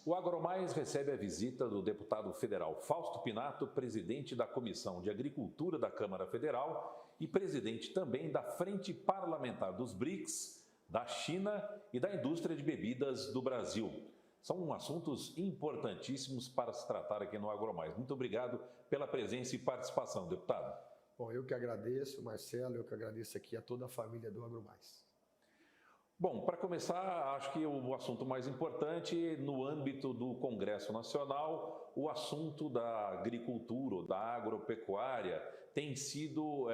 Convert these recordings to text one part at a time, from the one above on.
O AgroMais recebe a visita do deputado federal Fausto Pinato, presidente da Comissão de Agricultura da Câmara Federal e presidente também da Frente Parlamentar dos BRICS, da China e da indústria de bebidas do Brasil. São assuntos importantíssimos para se tratar aqui no AgroMais. Muito obrigado pela presença e participação, deputado. Bom, eu que agradeço, Marcelo, eu que agradeço aqui a toda a família do AgroMais. Bom, para começar, acho que o assunto mais importante no âmbito do Congresso Nacional, o assunto da agricultura ou da agropecuária tem sido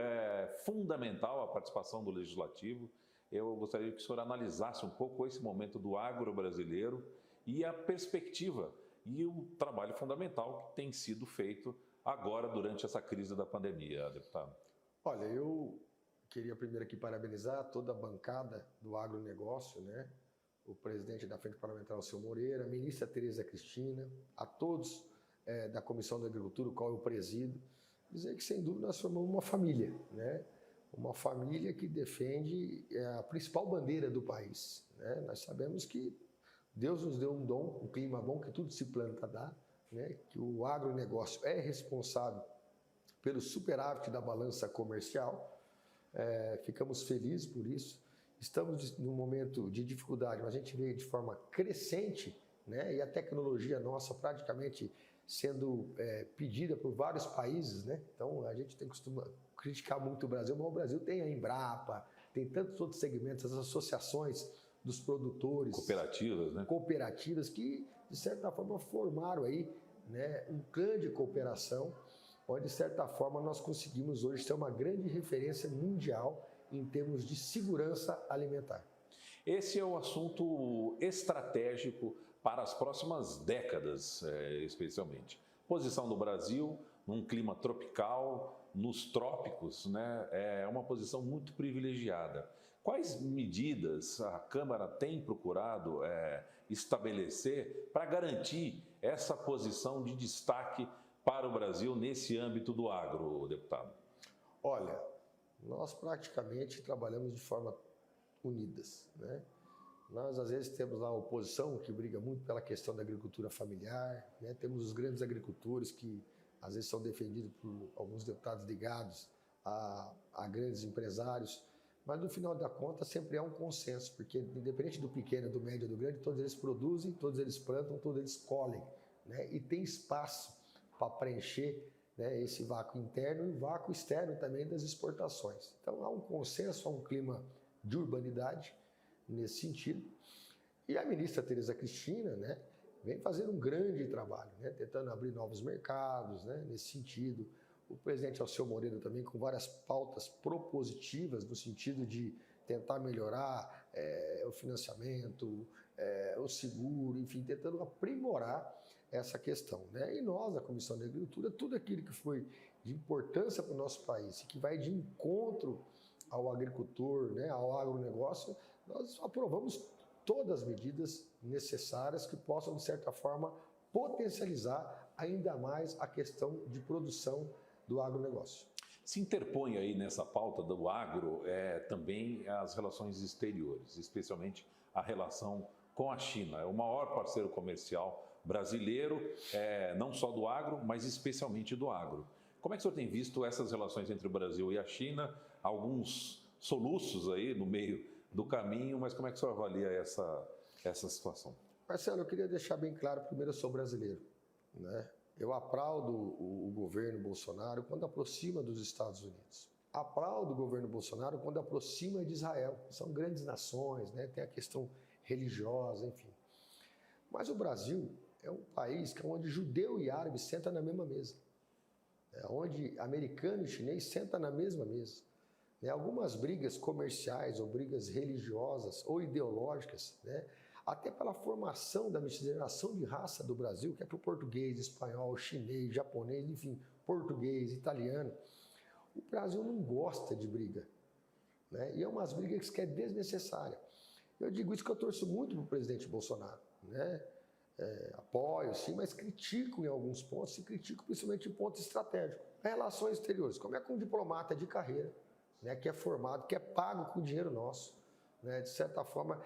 fundamental a participação do Legislativo. Eu gostaria que o senhor analisasse um pouco esse momento do agro brasileiro e a perspectiva e o trabalho fundamental que tem sido feito agora durante essa crise da pandemia, deputado. Olha, eu queria primeiro aqui parabenizar toda a bancada do agronegócio, né? O presidente da Frente Parlamentar, o senhor Moreira, a ministra Tereza Cristina, a todos da Comissão da Agricultura, o qual eu presido, dizer que, sem dúvida, nós formamos uma família, né? Uma família que defende a principal bandeira do país, né? Nós sabemos que Deus nos deu um dom, um clima bom, que tudo se planta dá, né? Que o agronegócio é responsável pelo superávit da balança comercial. Ficamos felizes por isso. Estamos num momento de dificuldade, mas a gente vê de forma crescente, né? E a tecnologia nossa praticamente sendo pedida por vários países, né? Então a gente costuma criticar muito o Brasil, mas o Brasil tem a Embrapa, tem tantos outros segmentos, as associações dos produtores, cooperativas, né? Cooperativas que de certa forma formaram aí, né, um clã de cooperação, onde, de certa forma, nós conseguimos hoje ser uma grande referência mundial em termos de segurança alimentar. Esse é o assunto estratégico para as próximas décadas, especialmente. Posição do Brasil num clima tropical, nos trópicos, né? É uma posição muito privilegiada. Quais medidas a Câmara tem procurado estabelecer para garantir essa posição de destaque para o Brasil nesse âmbito do agro, deputado? Olha, nós praticamente trabalhamos de forma unidas, né? Nós, às vezes, temos lá a oposição que briga muito pela questão da agricultura familiar, né? Temos os grandes agricultores que, às vezes, são defendidos por alguns deputados ligados a grandes empresários, mas, no final da conta, sempre há um consenso, porque, independente do pequeno, do médio, do grande, todos eles produzem, todos eles plantam, todos eles colhem, né? E tem espaço para preencher, né, esse vácuo interno e o vácuo externo também das exportações. Então há um consenso, há um clima de urbanidade nesse sentido. E a ministra Tereza Cristina, né, vem fazendo um grande trabalho, né, tentando abrir novos mercados, né, nesse sentido. O presidente Alceu Moreira também com várias pautas propositivas no sentido de tentar melhorar o financiamento, o seguro, enfim, tentando aprimorar essa questão, né? E nós, a Comissão de Agricultura, tudo aquilo que foi de importância para o nosso país e que vai de encontro ao agricultor, né, ao agronegócio, nós aprovamos todas as medidas necessárias que possam, de certa forma, potencializar ainda mais a questão de produção do agronegócio. Se interpõe aí nessa pauta do agro também as relações exteriores, especialmente a relação com a China. É o maior parceiro comercial brasileiro, não só do agro, mas especialmente do agro. Como é que o senhor tem visto essas relações entre o Brasil e a China? Alguns soluços aí no meio do caminho, mas como é que o senhor avalia essa situação? Marcelo, eu queria deixar bem claro, primeiro, eu sou brasileiro, né? Eu aplaudo o governo Bolsonaro quando aproxima dos Estados Unidos. Aplaudo o governo Bolsonaro quando aproxima de Israel. São grandes nações, né? Tem a questão religiosa, enfim. Mas o Brasil é um país onde judeu e árabe sentam na mesma mesa. Onde americano e chinês sentam na mesma mesa. Algumas brigas comerciais ou brigas religiosas ou ideológicas, né? Até pela formação da miscigenação de raça do Brasil, que é para o português, espanhol, chinês, japonês, enfim, português, italiano. O Brasil não gosta de briga, né? E é umas brigas que é desnecessária. Eu digo isso que eu torço muito para o presidente Bolsonaro, né? Apoio, sim, mas critico em alguns pontos e critico principalmente em pontos estratégicos. Relações exteriores, como é que um diplomata de carreira, né, que é formado, que é pago com dinheiro nosso, né, de certa forma,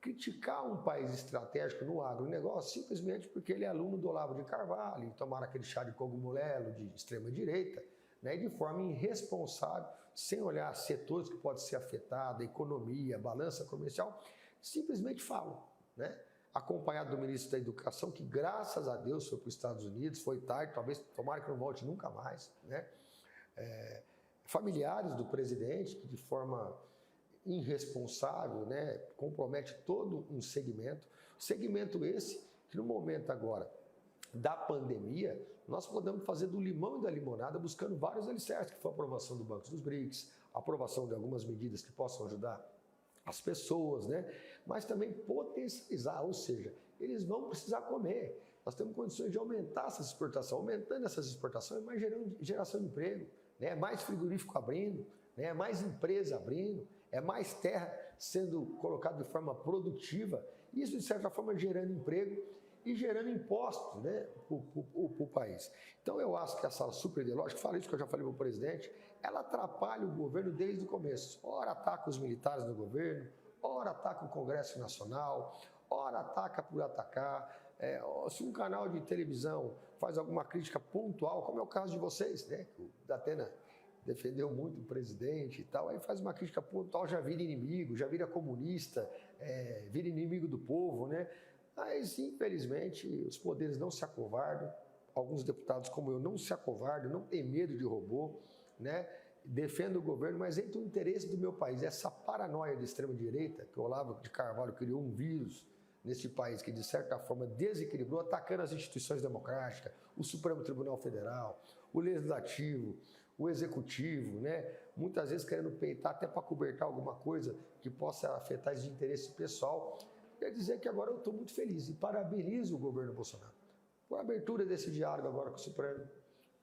criticar um país estratégico no agronegócio simplesmente porque ele é aluno do Olavo de Carvalho e tomar aquele chá de cogumelo de extrema-direita, né, e de forma irresponsável, sem olhar setores que podem ser afetados, a economia, a balança comercial, simplesmente falam, né? Acompanhado do ministro da Educação, que graças a Deus foi para os Estados Unidos, foi tarde, talvez, tomara que não volte nunca mais, né? Familiares do presidente, que de forma irresponsável, né, compromete todo um segmento esse que no momento agora da pandemia, nós podemos fazer do limão e da limonada buscando vários alicerces, que foi a aprovação do Banco dos BRICS, a aprovação de algumas medidas que possam ajudar as pessoas, né? Mas também potencializar, ou seja, eles vão precisar comer. Nós temos condições de aumentar essa exportação. Aumentando essas exportações, mais geração de emprego, né? Mais frigorífico abrindo, né? Mais empresa abrindo, é mais terra sendo colocada de forma produtiva. Isso, de certa forma, gerando emprego e gerando impostos, né, para o país. Então, eu acho que essa super ideológica, falo isso que eu já falei para o presidente, ela atrapalha o governo desde o começo. Ora ataca os militares no governo, ora ataca o Congresso Nacional, ora ataca por atacar. Se um canal de televisão faz alguma crítica pontual, como é o caso de vocês, né, o Datena defendeu muito o presidente e tal, aí faz uma crítica pontual, já vira inimigo, já vira comunista, vira inimigo do povo, né? Mas, infelizmente, os poderes não se acovardam, alguns deputados como eu não se acovardam, não tem medo de robô, né? Defendo o governo, mas entre o interesse do meu país, essa paranoia de extrema-direita, que o Olavo de Carvalho criou um vírus nesse país que, de certa forma, desequilibrou, atacando as instituições democráticas, o Supremo Tribunal Federal, o Legislativo, o Executivo, né? Muitas vezes querendo peitar até para cobertar alguma coisa que possa afetar esse interesse pessoal. Quer dizer que agora eu estou muito feliz e parabenizo o governo Bolsonaro por a abertura desse diálogo agora com o Supremo,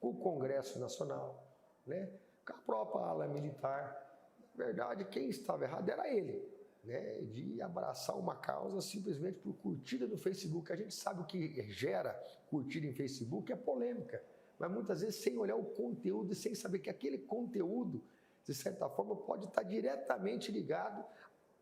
com o Congresso Nacional, né? Com a própria ala militar. Na verdade, quem estava errado era ele, né? De abraçar uma causa simplesmente por curtida no Facebook. A gente sabe o que gera curtida em Facebook é polêmica, mas muitas vezes sem olhar o conteúdo e sem saber que aquele conteúdo, de certa forma, pode estar diretamente ligado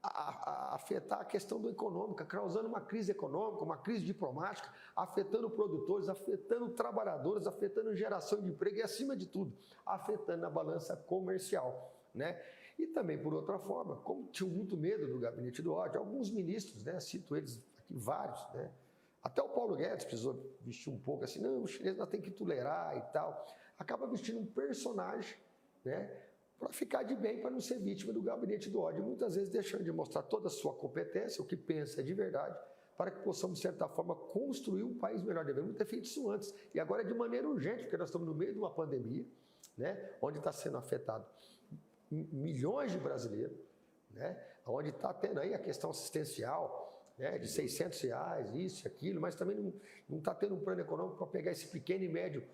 a afetar a questão do econômica, causando uma crise econômica, uma crise diplomática, afetando produtores, afetando trabalhadores, afetando geração de emprego e, acima de tudo, afetando a balança comercial, né? E também, por outra forma, como tinham muito medo do gabinete do ódio, alguns ministros, né, cito eles aqui, vários, né? Até o Paulo Guedes precisou vestir um pouco assim, não, os chineses nós temos que tolerar e tal. Acaba vestindo um personagem, né, para ficar de bem, para não ser vítima do gabinete do ódio, muitas vezes deixando de mostrar toda a sua competência, o que pensa de verdade, para que possamos, de certa forma, construir um país melhor. Devemos ter feito isso antes, e agora é de maneira urgente, porque nós estamos no meio de uma pandemia, né, onde está sendo afetado milhões de brasileiros, né, onde está tendo aí a questão assistencial, né, de R$600, isso e aquilo, mas também não está tendo um plano econômico para pegar esse pequeno e médio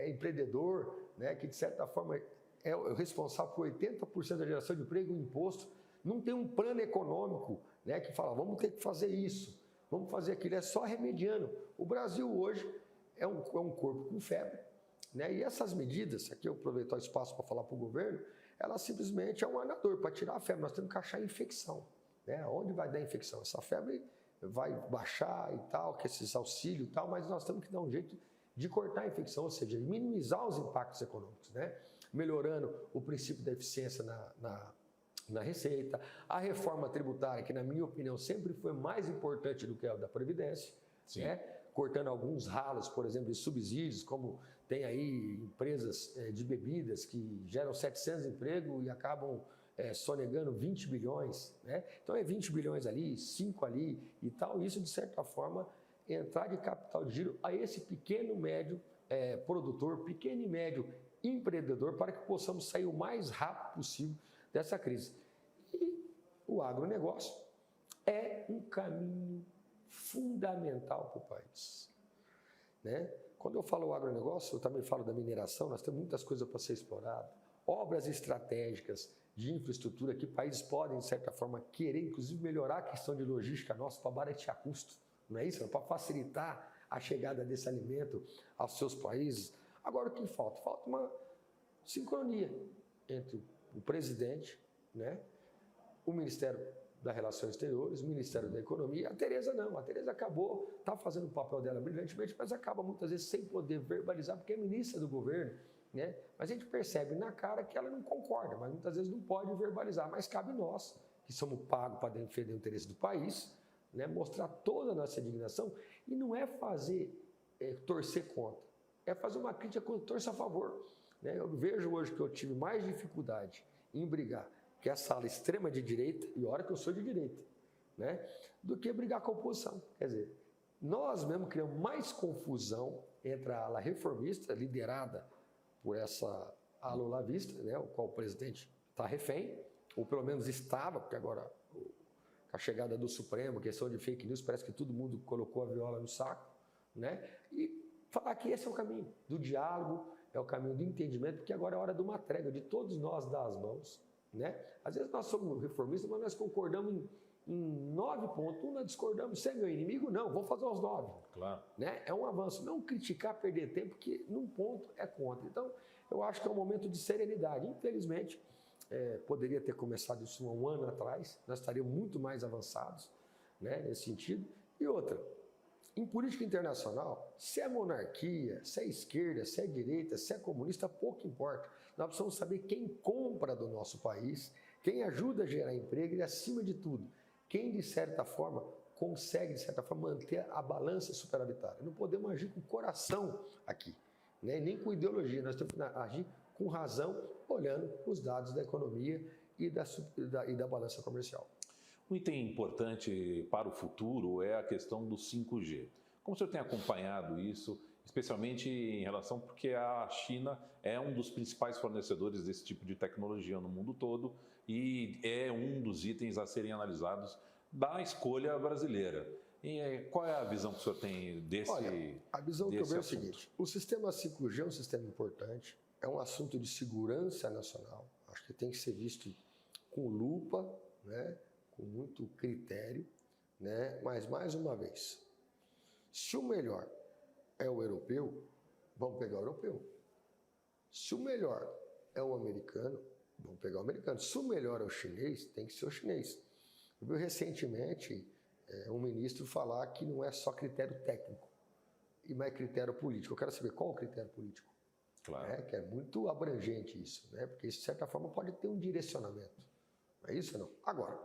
empreendedor, né, que, de certa forma, é o responsável por 80% da geração de emprego e imposto, não tem um plano econômico, né, que fala, vamos ter que fazer isso, vamos fazer aquilo, é só remediando. O Brasil hoje é um corpo com febre, né, e essas medidas, aqui eu aproveitar o espaço para falar para o governo, ela simplesmente é um anador para tirar a febre, nós temos que achar a infecção, né, onde vai dar infecção? Essa febre vai baixar e tal, que esses auxílios e tal, mas nós temos que dar um jeito de cortar a infecção, ou seja, minimizar os impactos econômicos, né? Melhorando o princípio da eficiência na receita, a reforma tributária, que na minha opinião sempre foi mais importante do que a da Previdência, né? Cortando alguns ralos, por exemplo, de subsídios, como tem aí empresas de bebidas que geram 700 empregos e acabam sonegando 20 bilhões, né? Então é 20 bilhões ali, 5 ali e tal, isso de certa forma entrar de capital de giro a esse pequeno e médio produtor, pequeno e médio empreendedor, para que possamos sair o mais rápido possível dessa crise. E o agronegócio é um caminho fundamental para o país, né? Quando eu falo agronegócio, eu também falo da mineração, nós temos muitas coisas para ser exploradas, obras estratégicas de infraestrutura que países podem, de certa forma, querer, inclusive, melhorar a questão de logística nossa para baratear custo, não é isso? Para facilitar a chegada desse alimento aos seus países. Agora, o que falta? Falta uma sincronia entre o presidente, né, o Ministério das Relações Exteriores, o Ministério da Economia. A Tereza não, a Tereza acabou, está fazendo o papel dela brilhantemente, mas acaba muitas vezes sem poder verbalizar, porque é ministra do governo, né? Mas a gente percebe na cara que ela não concorda, mas muitas vezes não pode verbalizar, mas cabe nós, que somos pagos para defender o interesse do país, né? Mostrar toda a nossa indignação, e não é fazer torcer contra, é fazer uma crítica quando torça a favor, né? Eu vejo hoje que eu tive mais dificuldade em brigar que é a sala extrema de direita, e olha que eu sou de direita, né, do que brigar com a oposição. Quer dizer, nós mesmo criamos mais confusão entre a ala reformista, liderada por essa ala olavista, né, o qual o presidente está refém, ou pelo menos estava, porque agora, com a chegada do Supremo, questão de fake news, parece que todo mundo colocou a viola no saco, né, e falar que esse é o caminho do diálogo, é o caminho do entendimento, porque agora é hora de uma trégua, de todos nós dar as mãos, né? Às vezes nós somos reformistas, mas nós concordamos em 9 pontos, nós discordamos, você é meu inimigo? Não, vamos fazer os 9. Claro. Né? É um avanço, não criticar, perder tempo, porque num ponto é contra. Então, eu acho que é um momento de serenidade. Infelizmente, poderia ter começado isso há um ano atrás, nós estaríamos muito mais avançados, né, nesse sentido. E outra, em política internacional, se é monarquia, se é esquerda, se é direita, se é comunista, pouco importa. Nós precisamos saber quem compra do nosso país, quem ajuda a gerar emprego e, acima de tudo, quem, de certa forma, consegue, de certa forma, manter a balança superavitária. Não podemos agir com coração aqui, né? Nem com ideologia. Nós temos que agir com razão, olhando os dados da economia e da balança comercial. Um item importante para o futuro é a questão do 5G. Como o senhor tem acompanhado isso, especialmente em relação porque a China é um dos principais fornecedores desse tipo de tecnologia no mundo todo e é um dos itens a serem analisados da escolha brasileira. E qual é a visão que o senhor tem desse assunto? Olha, a visão que eu vejo é o seguinte, o sistema 5G é um sistema importante, é um assunto de segurança nacional, acho que tem que ser visto com lupa, né, com muito critério, né, mas mais uma vez, se o melhor é o europeu, vamos pegar o europeu. Se o melhor é o americano, vamos pegar o americano. Se o melhor é o chinês, tem que ser o chinês. Eu vi recentemente um ministro falar que não é só critério técnico, mas critério político. Eu quero saber qual é o critério político. Claro. Que é muito abrangente isso, né? Porque isso, de certa forma, pode ter um direcionamento. Não é isso ou não? Agora,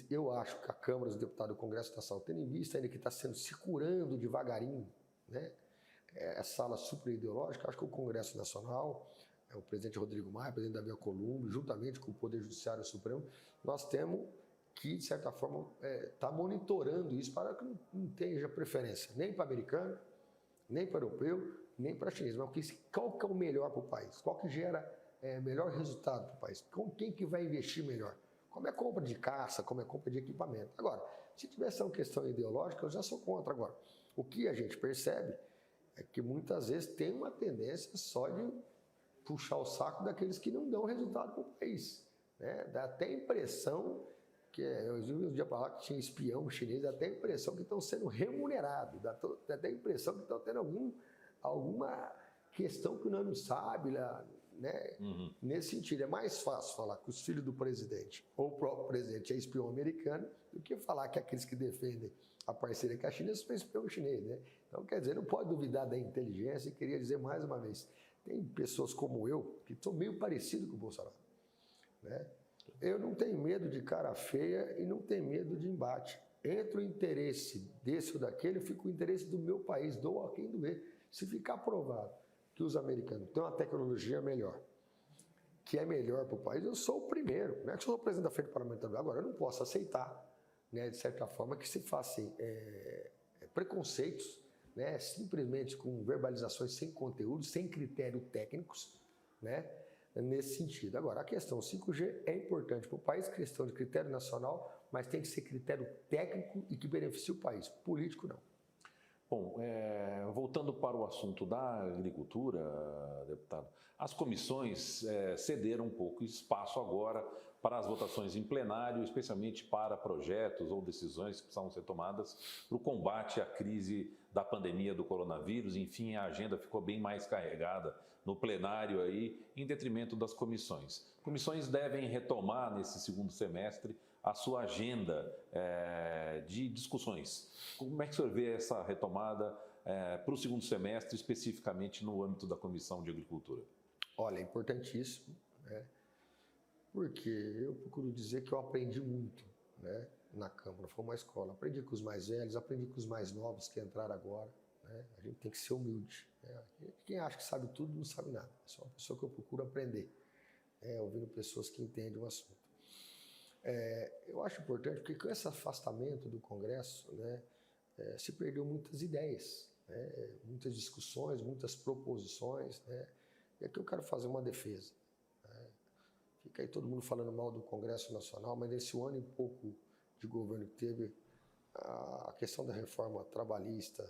eu acho que a Câmara dos Deputados do Congresso Nacional, tendo em vista ainda que está sendo se curando devagarinho, né, essa ala super ideológica, acho que o Congresso Nacional, o presidente Rodrigo Maia, o presidente Davi Alcolumbre, juntamente com o Poder Judiciário Supremo, nós temos que, de certa forma, estar monitorando isso para que não tenha preferência nem para americano, nem para europeu, nem para chinês. Mas qual que é o melhor para o país? Qual que gera melhor resultado para o país? Com quem que vai investir melhor? Como é compra de caça, como é compra de equipamento. Agora, se tivesse uma questão ideológica, eu já sou contra. Agora, o que a gente percebe é que muitas vezes tem uma tendência só de puxar o saco daqueles que não dão resultado para o país, né? Dá até a impressão que, eu vi um dia para lá que tinha espião chinês, dá até a impressão que estão sendo remunerados, dá até a impressão que estão tendo alguma questão que nós não sabemos, né? Uhum. Nesse sentido, é mais fácil falar que os filhos do presidente ou o próprio presidente é espião americano do que falar que aqueles que defendem a parceria com a China são espião chinês, né? Então, quer dizer, não pode duvidar da inteligência, e queria dizer mais uma vez, tem pessoas como eu que são meio parecidos com o Bolsonaro, né? Eu não tenho medo de cara feia e não tenho medo de embate. Entre o interesse desse ou daquele, eu fico com o interesse do meu país, dou a quem doer. Se ficar provado que os americanos têm uma tecnologia melhor, que é melhor para o país, eu sou o primeiro. Não é que eu sou o presidente da Frente Parlamentar, agora eu não posso aceitar, né, de certa forma, que se façam preconceitos, né, simplesmente com verbalizações sem conteúdo, sem critérios técnicos, né, nesse sentido. Agora, a questão 5G é importante para o país, questão de critério nacional, mas tem que ser critério técnico e que beneficie o país, político não. Bom, voltando para o assunto da agricultura, deputado, as comissões cederam um pouco espaço agora para as votações em plenário, especialmente para projetos ou decisões que precisam ser tomadas para o combate à crise da pandemia do coronavírus. Enfim, a agenda ficou bem mais carregada no plenário aí, em detrimento das comissões. Comissões devem retomar nesse segundo semestre a sua agenda de discussões. Como é que o senhor vê essa retomada para o segundo semestre, especificamente no âmbito da Comissão de Agricultura? Olha, é importantíssimo, né? Porque eu procuro dizer que eu aprendi muito, né, na Câmara. Foi uma escola. Aprendi com os mais velhos, aprendi com os mais novos que entraram agora. Né? A gente tem que ser humilde. Né? Quem acha que sabe tudo não sabe nada. É só uma pessoa que eu procuro aprender, ouvindo pessoas que entendem o assunto. Eu acho importante porque com esse afastamento do Congresso, né, se perdeu muitas ideias, né, muitas discussões, muitas proposições. Né? E aqui eu quero fazer uma defesa. Fica aí todo mundo falando mal do Congresso Nacional, mas nesse ano e pouco de governo que teve, a questão da reforma trabalhista,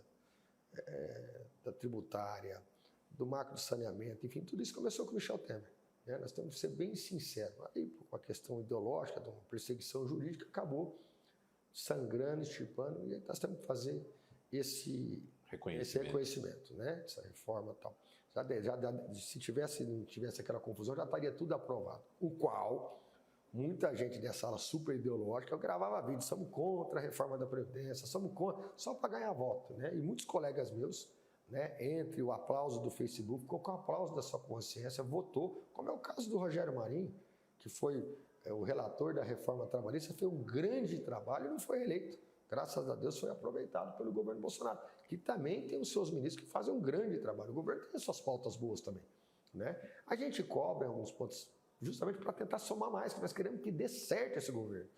da tributária, do marco de saneamento, enfim, tudo isso começou com o Michel Temer. Né? Nós temos que ser bem sinceros. Aí, com a questão ideológica, de uma perseguição jurídica, acabou sangrando, extirpando, e nós temos que fazer esse reconhecimento, né? Essa reforma e tal. Se não tivesse aquela confusão, já estaria tudo aprovado. O qual, muita gente dessa sala super ideológica, eu gravava vídeo, somos contra a reforma da Previdência, somos contra, só para ganhar voto. Né? E muitos colegas meus, né, entre o aplauso do Facebook, ficou com o aplauso da sua consciência, votou, como é o caso do Rogério Marinho, que foi o relator da reforma trabalhista, fez um grande trabalho e não foi eleito. Graças a Deus foi aproveitado pelo governo Bolsonaro, que também tem os seus ministros que fazem um grande trabalho. O governo tem as suas pautas boas também. Né? A gente cobra em alguns pontos justamente para tentar somar mais, porque nós queremos que dê certo esse governo.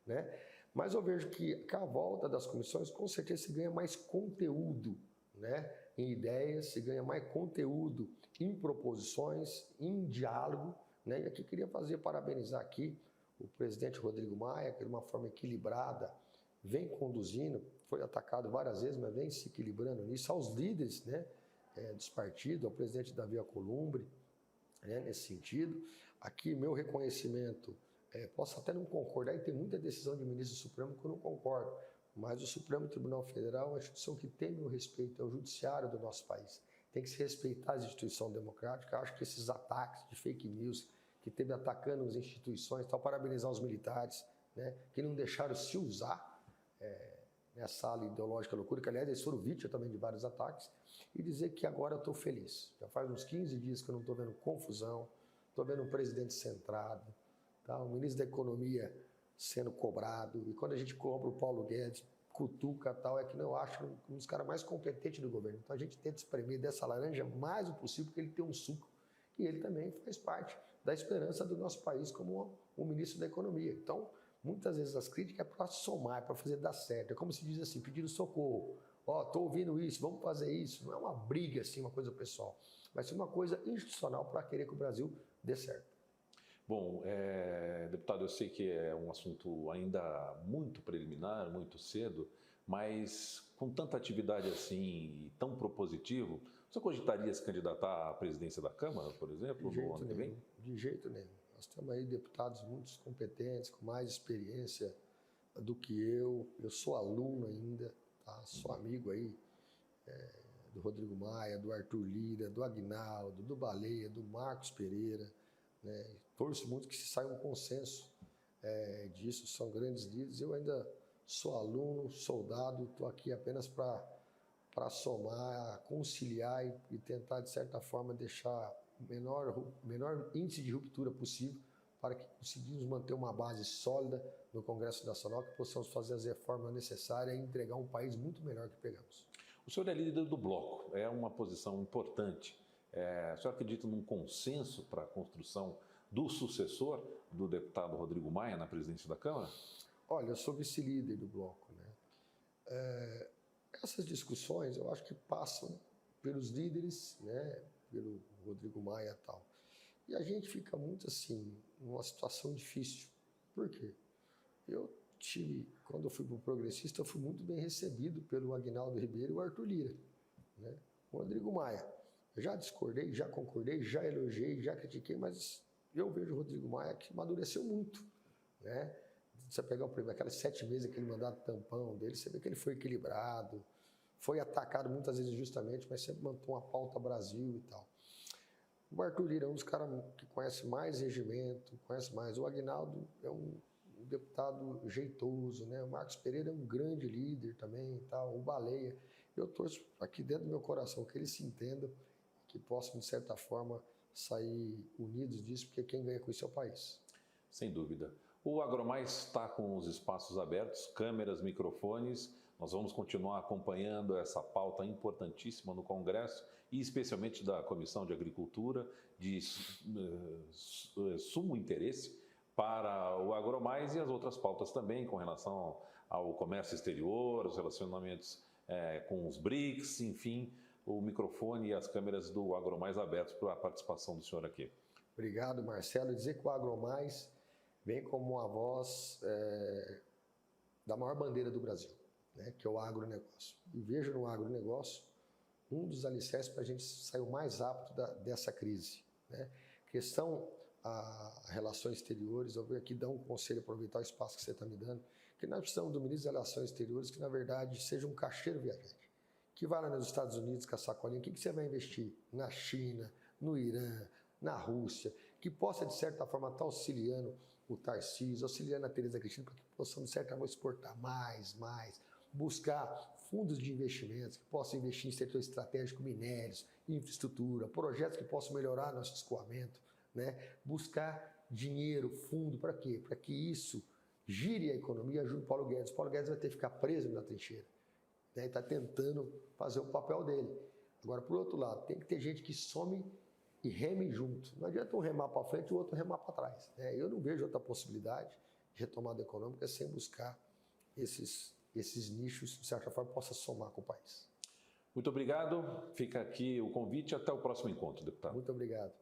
Né? Mas eu vejo que com a volta das comissões, com certeza se ganha mais conteúdo, né, em ideias, se ganha mais conteúdo em proposições, em diálogo. Né? E aqui queria parabenizar aqui o presidente Rodrigo Maia, que de uma forma equilibrada vem conduzindo, foi atacado várias vezes, mas vem se equilibrando nisso, aos líderes, né, dos partidos, ao presidente Davi Alcolumbre, né, nesse sentido. Aqui, meu reconhecimento, posso até não concordar, e tem muita decisão de ministro do Supremo que eu não concordo, mas o Supremo Tribunal Federal é uma instituição que tem meu respeito, é o judiciário do nosso país. Tem que se respeitar as instituições democráticas. Eu acho que esses ataques de fake news, que teve atacando as instituições, tal, parabenizar os militares, né, que não deixaram se usar nessa ala ideológica loucura, que aliás eles foram vítima também de vários ataques, e dizer que agora eu estou feliz. Já faz uns 15 dias que eu não estou vendo confusão, estou vendo um presidente centrado, tá? O ministro da Economia sendo cobrado, e quando a gente cobra o Paulo Guedes, cutuca tal, é que não acho um dos caras mais competentes do governo. Então a gente tenta espremer dessa laranja mais o possível, porque ele tem um suco, e ele também faz parte da esperança do nosso país como o ministro da Economia. Então, muitas vezes as críticas é para somar, para fazer dar certo. É como se diz assim, pedindo socorro. Estou ouvindo isso, vamos fazer isso. Não é uma briga, assim, uma coisa pessoal. Mas uma coisa institucional para querer que o Brasil dê certo. Bom, deputado, eu sei que é um assunto ainda muito preliminar, muito cedo, mas com tanta atividade assim e tão propositivo, você cogitaria se candidatar à presidência da Câmara, por exemplo, no ano que vem? De jeito nenhum. Nós temos aí deputados muito competentes, com mais experiência do que eu. Eu sou aluno ainda, tá? Sou amigo aí do Rodrigo Maia, do Arthur Lira, do Aguinaldo, do Baleia, do Marcos Pereira. Né? Torço muito que se saia um consenso disso, são grandes líderes. Eu ainda sou aluno, soldado, estou aqui apenas para somar, conciliar e tentar, de certa forma, deixar menor índice de ruptura possível para que conseguimos manter uma base sólida no Congresso Nacional, que possamos fazer as reformas necessárias e entregar um país muito melhor que pegamos. O senhor é líder do bloco, é uma posição importante. O senhor acredita num consenso para a construção do sucessor do deputado Rodrigo Maia na presidência da Câmara? Olha, eu sou vice-líder do bloco. Né? Essas discussões eu acho que passam pelos líderes, né? Pelo Rodrigo Maia e tal. E a gente fica muito assim, numa situação difícil. Por quê? Quando eu fui para o Progressista, eu fui muito bem recebido pelo Aguinaldo Ribeiro e o Arthur Lira. Né? O Rodrigo Maia, eu já discordei, já concordei, já elogiei, já critiquei, mas eu vejo o Rodrigo Maia que amadureceu muito. Né? Você pegar aquelas 7 meses, aquele mandato tampão dele, você vê que ele foi equilibrado, foi atacado muitas vezes injustamente, mas sempre manteve uma pauta Brasil e tal. O Arthur Lira é um dos caras que conhece mais regimento, conhece mais. O Aguinaldo é um deputado jeitoso, né? O Marcos Pereira é um grande líder também, tal, o Baleia. Eu torço aqui dentro do meu coração que eles se entendam, que possam, de certa forma, sair unidos disso, porque quem ganha com isso é o país. Sem dúvida. O AgroMais está com os espaços abertos, câmeras, microfones. Nós vamos continuar acompanhando essa pauta importantíssima no Congresso e especialmente da Comissão de Agricultura, de sumo interesse para o AgroMais e as outras pautas também com relação ao comércio exterior, os relacionamentos com os BRICS, enfim, o microfone e as câmeras do AgroMais abertos para a participação do senhor aqui. Obrigado, Marcelo. Dizer que o AgroMais vem como a voz da maior bandeira do Brasil, né, que é o agronegócio. E vejo no agronegócio um dos alicerces para a gente sair o mais rápido dessa crise, né? Questão a relações exteriores, eu venho aqui dar um conselho, aproveitar o espaço que você está me dando, que nós precisamos do ministro das Relações Exteriores que, na verdade, seja um caixeiro viajante, que vá lá nos Estados Unidos com a sacolinha, o que você vai investir? Na China, no Irã, na Rússia, que possa, de certa forma, estar auxiliando o Tarcísio, auxiliando a Tereza Cristina, para que possamos, de certa forma, exportar mais, buscar fundos de investimentos que possam investir em setor estratégico, minérios, infraestrutura, projetos que possam melhorar nosso escoamento, né? Buscar dinheiro, fundo, para quê? Para que isso gire a economia e ajude o Paulo Guedes. O Paulo Guedes vai ter que ficar preso na trincheira, né? E está tentando fazer o papel dele. Agora, por outro lado, tem que ter gente que some e reme junto. Não adianta um remar para frente e o outro remar para trás, né? Eu não vejo outra possibilidade de retomada econômica sem buscar esses nichos, de certa forma, possa somar com o país. Muito obrigado. Fica aqui o convite. Até o próximo encontro, deputado. Muito obrigado.